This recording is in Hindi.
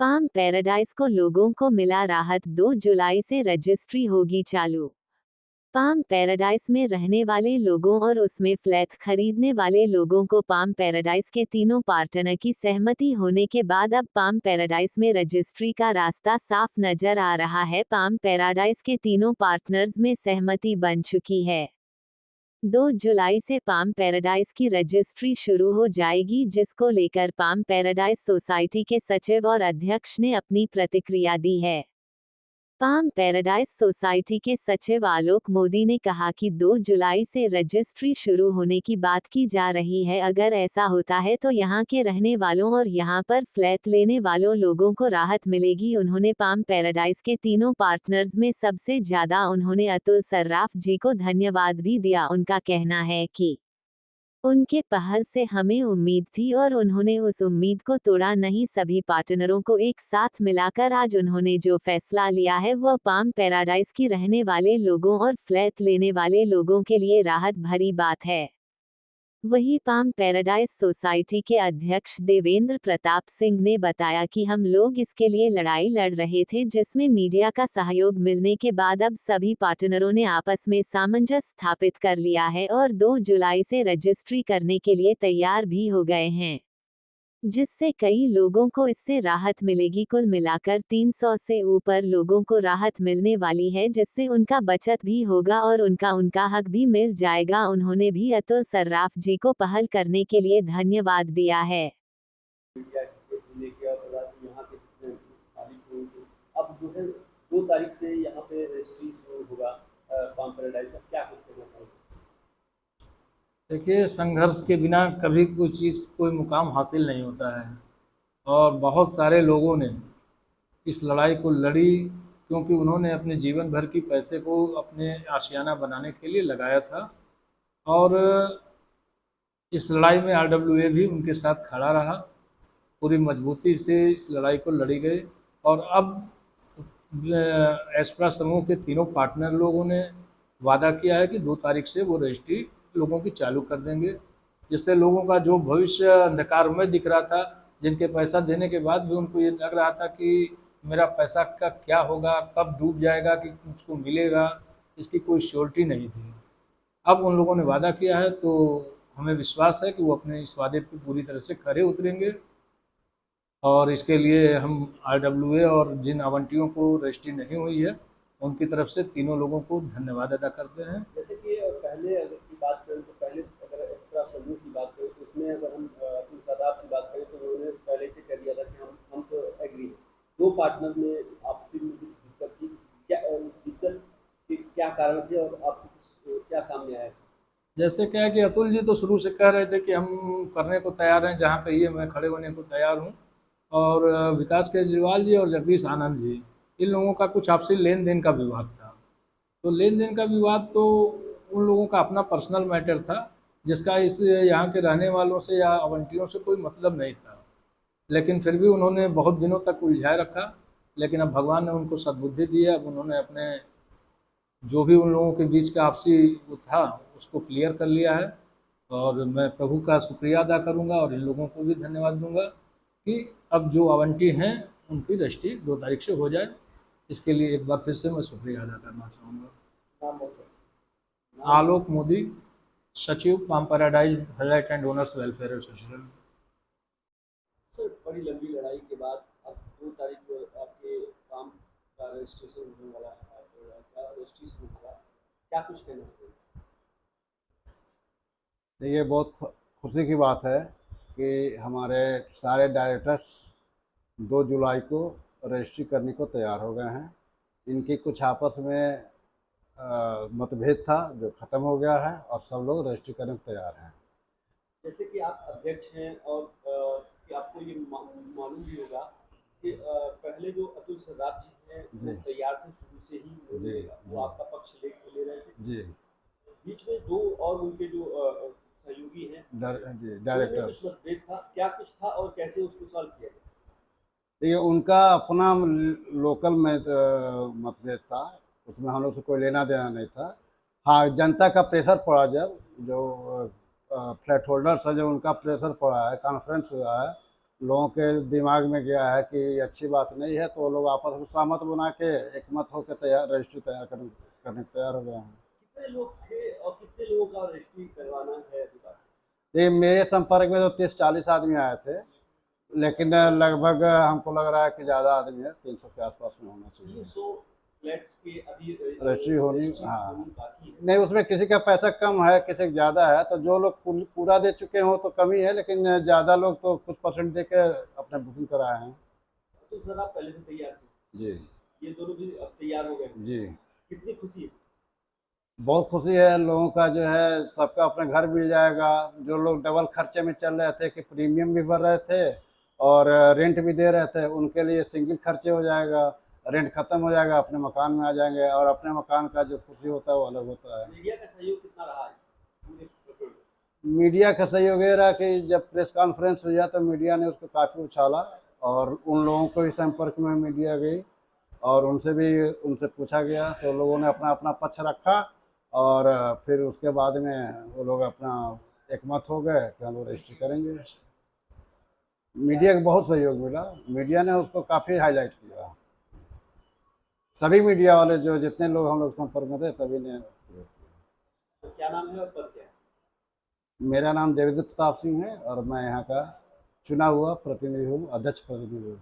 पाम पैराडाइज को लोगों को मिला राहत, 2 जुलाई से रजिस्ट्री होगी चालू। पाम पैराडाइज में रहने वाले लोगों और उसमें फ्लैट खरीदने वाले लोगों को पाम पैराडाइज के तीनों पार्टनर की सहमति होने के बाद अब पाम पैराडाइज में रजिस्ट्री का रास्ता साफ नजर आ रहा है। पाम पैराडाइज के तीनों पार्टनर्स में सहमति बन चुकी है। 2 जुलाई से पाम पैराडाइज की रजिस्ट्री शुरू हो जाएगी, जिसको लेकर पाम पैराडाइज सोसाइटी के सचिव और अध्यक्ष ने अपनी प्रतिक्रिया दी है। पाम पैराडाइज सोसाइटी के सचिव आलोक मोदी ने कहा कि 2 जुलाई से रजिस्ट्री शुरू होने की बात की जा रही है। अगर ऐसा होता है तो यहाँ के रहने वालों और यहाँ पर फ्लैट लेने वालों लोगों को राहत मिलेगी। उन्होंने पाम पैराडाइज के तीनों पार्टनर्स में सबसे ज्यादा उन्होंने अतुल सर्राफ जी को धन्यवाद भी दिया। उनका कहना है कि उनके पहल से हमें उम्मीद थी और उन्होंने उस उम्मीद को तोड़ा नहीं। सभी पार्टनरों को एक साथ मिलाकर आज उन्होंने जो फैसला लिया है वह पाम पैराडाइज की रहने वाले लोगों और फ्लैट लेने वाले लोगों के लिए राहत भरी बात है। वहीं पाम पैराडाइज सोसाइटी के अध्यक्ष देवेंद्र प्रताप सिंह ने बताया कि हम लोग इसके लिए लड़ाई लड़ रहे थे, जिसमें मीडिया का सहयोग मिलने के बाद अब सभी पार्टनरों ने आपस में सामंजस्य स्थापित कर लिया है और 2 जुलाई से रजिस्ट्री करने के लिए तैयार भी हो गए हैं, जिससे कई लोगों को इससे राहत मिलेगी। कुल मिलाकर 300 से ऊपर लोगों को राहत मिलने वाली है, जिससे उनका बचत भी होगा और उनका हक भी मिल जाएगा। उन्होंने भी अतुल सर्राफ जी को पहल करने के लिए धन्यवाद दिया है। अब जो है 2 तारीख से यहाँ पे रजिस्ट्री शुरू होगा पाम पैराडाइज का, क्या कुछ कहना चाहोगे? देखिए, संघर्ष के बिना कभी कोई चीज़ कोई मुकाम हासिल नहीं होता है और बहुत सारे लोगों ने इस लड़ाई को लड़ी, क्योंकि उन्होंने अपने जीवन भर की पैसे को अपने आशियाना बनाने के लिए लगाया था और इस लड़ाई में आरडब्ल्यूए भी उनके साथ खड़ा रहा। पूरी मजबूती से इस लड़ाई को लड़ी गई और अब एस्प्रा समूह के तीनों पार्टनर लोगों ने वादा किया है कि 2 तारीख से वो रजिस्ट्री लोगों की चालू कर देंगे, जिससे लोगों का जो भविष्य अंधकारमय दिख रहा था, जिनके पैसा देने के बाद भी उनको ये लग रहा था कि मेरा पैसा का क्या होगा, कब डूब जाएगा, कि मुझको मिलेगा, इसकी कोई श्योरिटी नहीं थी। अब उन लोगों ने वादा किया है तो हमें विश्वास है कि वो अपने इस वादे पे पूरी तरह से खरे उतरेंगे और इसके लिए हम आरडब्ल्यूए और जिन आवंटियों को रजिस्ट्री नहीं हुई है उनकी तरफ से तीनों लोगों को धन्यवाद अदा करते हैं। जैसे कि पहले अगर की बात करें तो पहले अगर एस्प्रा समूह की बात करें तो उसमें अगर हम अतुल सर्राफ की बात करें तो उन्होंने पहले से कर दिया था कि हम तो एग्री हैं। 2 पार्टनर में आपसी में कुछ दिक्कत थी, क्या उस दिक्कत के क्या कारण थे और आपको क्या सामने आया? जैसे क्या है कि अतुल जी तो शुरू से कह रहे थे कि हम करने को तैयार हैं, जहाँ कहिए मैं खड़े होने को तैयार हूँ। और विकास केजरीवाल जी और जगदीश आनंद जी, इन लोगों का कुछ आपसी लेन देन का विवाद था। तो लेन देन का विवाद तो उन लोगों का अपना पर्सनल मैटर था, जिसका इस यहाँ के रहने वालों से या आवंटियों से कोई मतलब नहीं था। लेकिन फिर भी उन्होंने बहुत दिनों तक उलझाए रखा, लेकिन अब भगवान ने उनको सद्बुद्धि दी है। अब उन्होंने अपने जो भी उन लोगों के बीच का आपसी वो था उसको क्लियर कर लिया है और मैं प्रभु का शुक्रिया अदा करूंगा और इन लोगों को भी धन्यवाद दूंगा कि अब जो आवंटी हैं उनकी रजिस्ट्री 2 तारीख से हो जाए। इसके लिए एक बार फिर से मैं शुक्रिया अदा करना चाहूँगा। आलोक मोदी, सचिव, palm paradise flat and owners welfare association. Sir, बड़ी लंबी लड़ाई के बाद अब 2 तारीख को आपके काम का रजिस्ट्रेशन होने वाला है, रजिस्ट्री शुरू होगा, क्या कुछ कहना चाहिए? देखिए, बहुत खुशी की बात है कि हमारे सारे डायरेक्टर्स 2 जुलाई को रजिस्ट्री करने को तैयार हो गए हैं। इनकी कुछ आपस में मतभेद था जो ख़त्म हो गया है और सब लोग रजिस्ट्री करने को तैयार हैं। जैसे कि आप अध्यक्ष हैं और कि आपको ये मालूम भी होगा कि पहले जो अतुल सर्राफ जी हैं वो तैयार थे शुरू से ही, वो आपका पक्ष ले रहे थे जी। बीच में 2 और उनके जो सहयोगी हैं डायरेक्टर्स, मतभेद था, क्या कुछ था और कैसे उसको सॉल्व किया गया? देखिए, उनका अपना लोकल में मतभेद था, उसमें हम लोग से कोई लेना देना नहीं था। हाँ, जनता का प्रेशर पड़ा, जब जो फ्लैट होल्डर्स है, जब उनका प्रेशर पड़ा है, कॉन्फ्रेंस हुआ है, लोगों के दिमाग में गया है कि ये अच्छी बात नहीं है, तो वो लोग आपस में सहमत बना के एकमत होकर तैयार रजिस्ट्री तैयार करने को तैयार हो गए हैं। कितने लोग थे और कितने लोगों का रजिस्ट्री करवाना है अभी बात? ये मेरे संपर्क में तो 30-40 आदमी आए थे, लेकिन लगभग हमको लग रहा है कि ज़्यादा आदमी है, 300 के आसपास में होना चाहिए 300 फ्लैट्स के अभी रजिस्ट्री होनी। रजिस्ट्री हाँ, होनी बाकी है। नहीं उसमें किसी का पैसा कम है, किसी का ज़्यादा है, तो जो लोग पूरा दे चुके हो तो कम ही है, लेकिन ज़्यादा लोग तो कुछ परसेंट दे के अपने बुकिंग कराए हैं। तो सर आप पहले से तैयार थे, जी ये दोनों भी अब तैयार हो गए हैं। जी, कितनी खुशी है? बहुत खुशी है लोगों का, जो है सबका अपना घर मिल जाएगा। जो लोग डबल खर्चे में चल रहे थे कि प्रीमियम भी भर रहे थे और रेंट भी दे रहे थे, उनके लिए सिंगल खर्चे हो जाएगा, रेंट खत्म हो जाएगा, अपने मकान में आ जाएंगे, और अपने मकान का जो खुशी होता है वो अलग होता है। मीडिया का सहयोग कितना रहा है पूरे प्रकरण में? मीडिया का सहयोग ये रहा कि जब प्रेस कॉन्फ्रेंस हुआ तो मीडिया ने उसको काफ़ी उछाला, और उन लोगों को भी संपर्क में मीडिया गई और उनसे पूछा गया, तो लोगों ने अपना अपना पक्ष रखा, और फिर उसके बाद में वो लोग अपना एकमत हो गए कि हम लोग रजिस्ट्री करेंगे। मीडिया का बहुत सहयोग मिला, मीडिया ने उसको काफ़ी हाईलाइट किया। सभी मीडिया वाले जो जितने लोग हम लोग संपर्क में थे सभी ने। तो क्या नाम है और पद क्या है? मेरा नाम देवेंद्र प्रताप सिंह है और मैं यहाँ का चुना हुआ प्रतिनिधि हूँ, अध्यक्ष प्रतिनिधि हूँ।